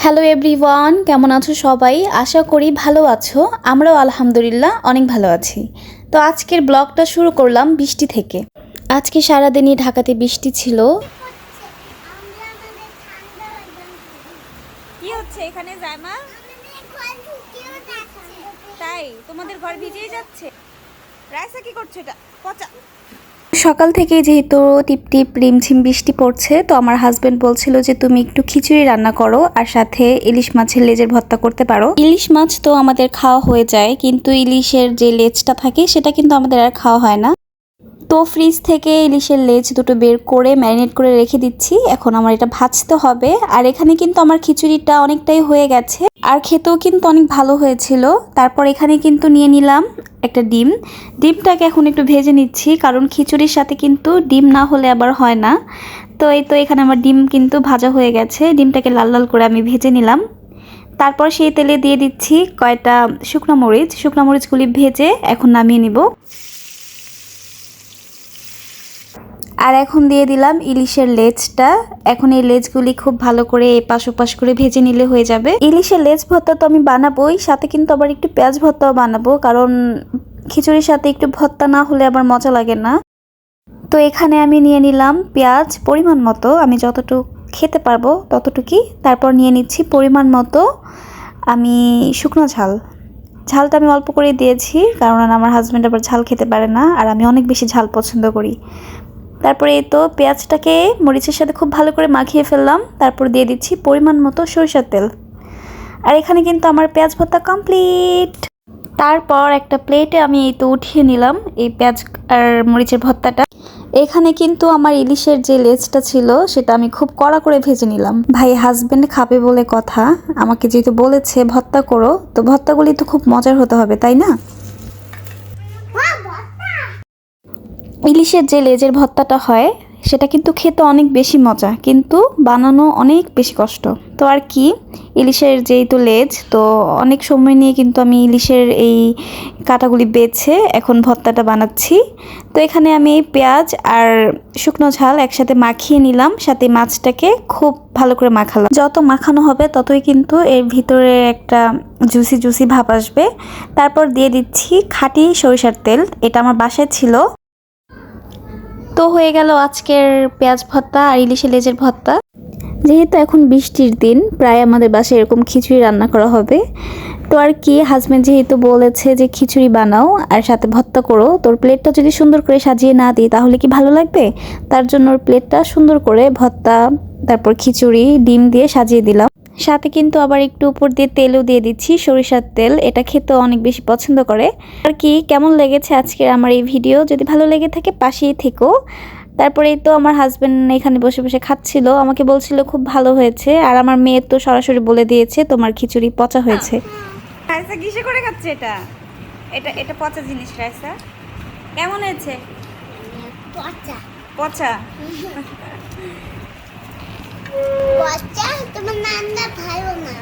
Hello everyone, কেমন আছো সবাই? আশা করি ভালো আছো। আমরাও আলহামদুলিল্লাহ অনেক ভালো আছি। তো আজকের ব্লগটা শুরু করলাম বৃষ্টি থেকে। আজকে সারাদিনই ঢাকাতে বৃষ্টি ছিল। কি হচ্ছে এখানে জায়মা? তাই তোমাদের ঘর ভিজেই যাচ্ছে? রাইসা কি করছে এটা? পচা। সকাল থেকে যেহেতু টিপ টিপ রিমঝিম বৃষ্টি পড়ছে, তো আমার হাজবেন্ড বলছিল যে তুমি একটু খিচুড়ি রান্না করো আর সাথে ইলিশ মাছের লেজের ভর্তা করতে পারো। ইলিশ মাছ তো আমাদের খাওয়া হয়ে যায়, কিন্তু ইলিশের যে লেজটা থাকে সেটা কিন্তু আমাদের আর খাওয়া হয় না। তো ফ্রিজ থেকে ইলিশের লেজ দুটো বের করে ম্যারিনেট করে রেখে দিচ্ছি। এখন আমার এটা ভাজতে হবে। আর এখানে কিন্তু আমার খিচুড়িটা অনেকটাই হয়ে গেছে, আর খেতেও কিন্তু অনেক ভালো হয়েছিল। তারপর এখানে কিন্তু নিয়ে নিলাম একটা ডিম। ডিমটাকে এখন একটু ভেজে নিচ্ছি, কারণ খিচুড়ির সাথে কিন্তু ডিম না হলে আবার হয় না। তো এই তো এখানে আমার ডিম কিন্তু ভাজা হয়ে গেছে। ডিমটাকে লাল লাল করে আমি ভেজে নিলাম। তারপর সেই তেলে দিয়ে দিচ্ছি কয়টা শুকনো মরিচ। শুকনো মরিচগুলি ভেজে এখন নামিয়ে নিব। আর এখন দিয়ে দিলাম ইলিশের লেজটা। এখন এই লেজগুলি খুব ভালো করে এপাশ ওপাশ করে ভেজে নিলে হয়ে যাবে। ইলিশের লেজ ভর্তা তো আমি বানাবোই, সাথে কিন্তু আবার একটু পেঁয়াজ ভর্তাও বানাবো, কারণ খিচুড়ির সাথে একটু ভর্তা না হলে আবার মজা লাগে না। তো এখানে আমি নিয়ে নিলাম পেঁয়াজ পরিমাণ মতো, আমি যতটুকু খেতে পারবো ততটুকুই। তারপর নিয়ে নিচ্ছি পরিমাণ মতো আমি শুকনো ঝাল। ঝালটা আমি অল্প করে দিয়েছি, কারণ আমার হাজব্যান্ড আবার ঝাল খেতে পারে না, আর আমি অনেক বেশি ঝাল পছন্দ করি। তারপরে এই তো পেঁয়াজটাকে মরিচের সাথে খুব ভালো করে মাখিয়ে ফেললাম। তারপর দিয়ে দিচ্ছি পরিমাণ মতো সরিষার তেল। আর এখানে কিন্তু আমার পেঁয়াজ ভর্তা কমপ্লিট। তারপর একটা প্লেটে আমি এই তো উঠিয়ে নিলাম এই পেঁয়াজ আর মরিচের ভর্তাটা। এখানে কিন্তু আমার ইলিশের যে লেজটা ছিল সেটা আমি খুব কড়া করে ভেজে নিলাম। ভাই হাজবেন্ড খাবে বলে কথা, আমাকে যেহেতু বলেছে ভর্তা করো, তো ভর্তাগুলি তো খুব মজার হতে হবে, তাই না? ইলিশের যে লেজের ভর্তাটা হয় সেটা কিন্তু খেতে অনেক বেশি মজা, কিন্তু বানানো অনেক বেশি কষ্ট। তো আর কি, ইলিশের যেই তো লেজ, তো অনেক সময় নিয়ে কিন্তু আমি ইলিশের এই কাটাগুলি বেছে এখন ভর্তাটা বানাচ্ছি। তো এখানে আমি পেঁয়াজ আর শুকনো ঝাল একসাথে মাখিয়ে নিলাম, সাথে মাছটাকে খুব ভালো করে মাখালাম। যত মাখানো হবে ততই কিন্তু এর ভিতরে একটা জুসি জুসি ভাব আসবে। তারপর দিয়ে দিচ্ছি খাঁটি সরিষার তেল, এটা আমার বাসায় ছিল। তো হয়ে গেল আজকের পেঁয়াজ ভর্তা আর ইলিশের লেজের ভর্তা। যেহেতু এখন বৃষ্টির দিন, প্রায় আমাদের বাসায় এরকম খিচুড়ি রান্না করা হবে। তো আর কি, হাজব্যান্ড যেহেতু বলেছে যে খিচুড়ি বানাও আর সাথে ভর্তা করো, তোর প্লেটটা যদি সুন্দর করে সাজিয়ে না দিই তাহলে কি ভালো লাগবে? তার জন্য ওর প্লেটটা সুন্দর করে ভর্তা, তারপর খিচুড়ি, ডিম দিয়ে সাজিয়ে দিলাম। সাথে কিন্তু আবার একটু উপর দিয়ে তেলও দিয়ে দিচ্ছি, সরিষার তেল। এটা খেতে অনেক বেশি পছন্দ করে। আর কি, কেমন লেগেছে আজকের আমার এই ভিডিও? যদি ভালো লেগে থাকে পাশেই থেকো। তারপরেই তো আমার হাজবেন্ড এখানে বসে বসে খাচ্ছিল, আমাকে বলছিল খুব ভালো হয়েছে। আর আমার মেয়ে তো সরাসরি বলে দিয়েছে তোমার খিচুড়ি পচা হয়েছে। রাইসা কিসে করে খাচ্ছে এটা? এটা এটা পচা জিনিস রাইসা। কেমন হয়েছে? পচা পচা। পচা তোমার নামটা ভালো না।